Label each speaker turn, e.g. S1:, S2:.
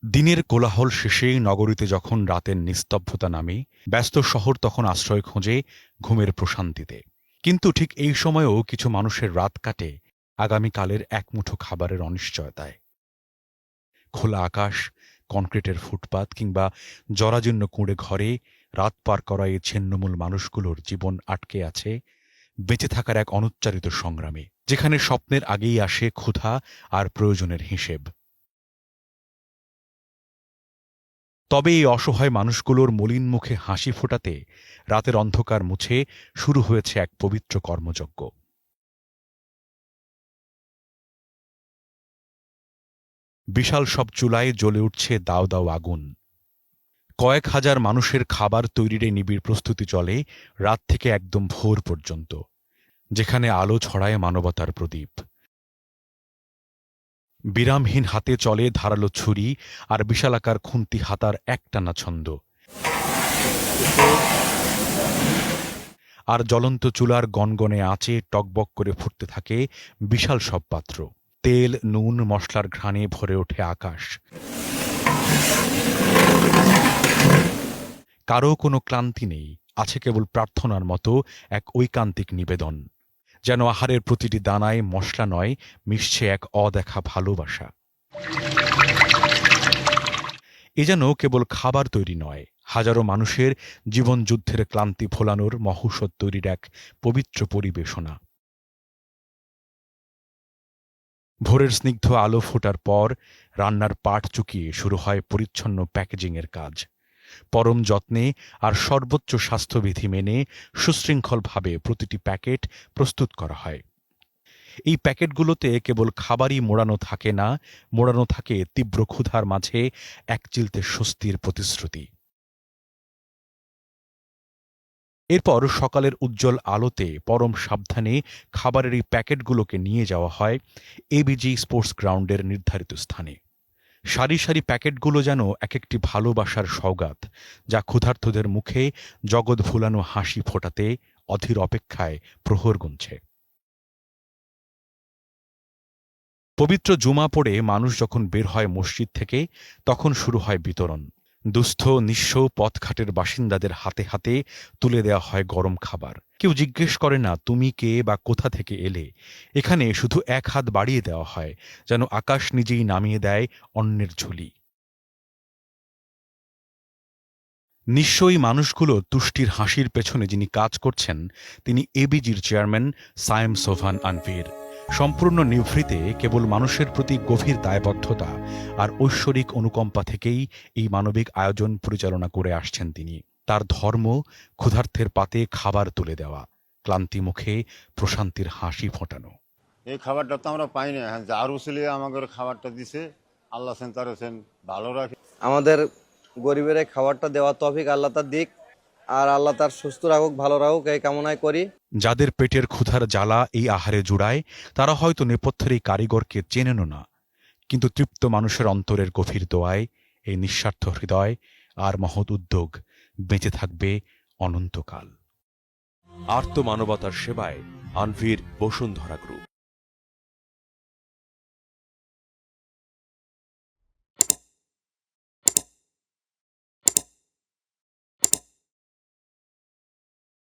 S1: দিনের কোলাহল শেষে নগরীতে যখন রাতের নিস্তব্ধতা নামে, ব্যস্ত শহর তখন আশ্রয় খোঁজে ঘুমের প্রশান্তিতে। কিন্তু ঠিক এই সময়েও কিছু মানুষের রাত কাটে আগামীকালের একমুঠো খাবারের অনিশ্চয়তায়। খোলা আকাশ, কনক্রিটের ফুটপাত কিংবা জরাজীর্ণ কুঁড়ে ঘরে রাত পার করা এই ছিন্নমূল মানুষগুলোর জীবন আটকে আছে বেঁচে থাকার এক অনুচ্চারিত সংগ্রামে, যেখানে স্বপ্নের আগেই আসে ক্ষুধা আর প্রয়োজনের হিসেব। তবে এই অসহায় মানুষগুলোর মলিন মুখে হাসি ফোটাতে রাতের অন্ধকার মুছে শুরু হয়েছে এক পবিত্র কর্মযজ্ঞ। বিশাল সব চুলায় জ্বলে উঠছে দাও দাও আগুন। কয়েক হাজার মানুষের খাবার তৈরির এই নিবিড় প্রস্তুতি চলে রাত থেকে একদম ভোর পর্যন্ত, যেখানে আলো ছড়ায় মানবতার প্রদীপ। বিরামহীন হাতে চলে ধারালো ছুরি আর বিশালাকার খুন্তি হাতার একটানা ছন্দ। আর জ্বলন্ত চুলার গনগনে আঁচে টকবক করে ফুটতে থাকে বিশাল সব পাত্র। তেল, নুন, মশলার ঘ্রাণে ভরে ওঠে আকাশ। কারও কোনো ক্লান্তি নেই, আছে কেবল প্রার্থনার মতো এক ঐকান্তিক নিবেদন, যেন আহারের প্রতিটি দানায় মশলা নয়, মিশছে এক অদেখা ভালোবাসা। এ যেন কেবল খাবার তৈরি নয়, হাজারো মানুষের জীবনযুদ্ধের ক্লান্তি ভোলানোর মহৌষধ তৈরির এক পবিত্র পরিবেশনা। ভোরের স্নিগ্ধ আলো ফোটার পর রান্নার পাট চুকিয়ে শুরু হয় পরিচ্ছন্ন প্যাকেজিংয়ের কাজ। পরম যত্নে আর সর্বোচ্চ স্বাস্থ্যবিধি মেনে সুশৃঙ্খলভাবে প্রতিটি প্যাকেট প্রস্তুত করা হয়। এই প্যাকেটগুলোতে কেবল খাবারই মোড়ানো থাকে না, মোড়ানো থাকে তীব্র ক্ষুধার মাঝে একচিলতে স্বস্তির প্রতিশ্রুতি। এরপর সকালের উজ্জ্বল আলোতে পরম সাবধানে খাবারের এই প্যাকেটগুলোকে নিয়ে যাওয়া হয় এবিজি স্পোর্টস গ্রাউন্ডের নির্ধারিত স্থানে। সারি সারি প্যাকেটগুলো যেন এক একটি ভালোবাসার সওগাত, যা ক্ষুধার্তদের মুখে জগৎ ভুলানো হাসি ফোটাতে অধীর অপেক্ষায় প্রহর গুনছে। পবিত্র জুমা পড়ে মানুষ যখন বের হয় মসজিদ থেকে, তখন শুরু হয় বিতরণ। দুস্থ নিঃস্ব পথঘাটের বাসিন্দাদের হাতে হাতে তুলে দেওয়া হয় গরম খাবার। কেউ জিজ্ঞেস করে না তুমি কে বা কোথা থেকে এলে। এখানে শুধু এক হাত বাড়িয়ে দেওয়া হয়, যেন আকাশ নিজেই নামিয়ে দেয় অন্যের ঝুলি। নিশ্চয়ই মানুষগুলো তুষ্টির হাসির পেছনে যিনি কাজ করছেন, তিনি এবিজির চেয়ারম্যান সায়েম সোভান আনভির। সম্পূর্ণ নিভৃতে কেবল মানুষের প্রতি গভীর দায়বদ্ধতা আর ঐশ্বরিক অনুকম্পা থেকেই এই মানবিক আয়োজন পরিচালনা করে আসছেন তিনি। তার ধর্ম ক্ষুধার্তের পাতে খাবার তুলে দেওয়া, ক্লান্তি মুখে প্রশান্তির হাসি ফোটানো।
S2: এই খাবারটা তো আমরা পাই না, হ্যাঁ যার উসিলে আমাদের খাবারটা দিছে, আল্লাহ সেন তার হোসেন ভালো রাখে।
S3: আমাদের গরিবের এই খাবারটা দেওয়া তৌফিক আল্লাহ তার দিক, আর আল্লাহ তার সুস্থ রাখুক, ভালো রাখুক, এই কামনাই করি।
S1: যাদের পেটের ক্ষুধার জ্বালা এই আহারে জুড়ায়, তারা হয়তো নেপথ্যের এই কারিগরকে চেনেনও না, কিন্তু তৃপ্ত মানুষের অন্তরের গভীর দোয়ায় এই নিঃস্বার্থ হৃদয় আর মহৎ উদ্যোগ বেঁচে থাকবে অনন্তকাল। আর্ত মানবতার সেবায় আনভির বসুন্ধরা গ্রুপ।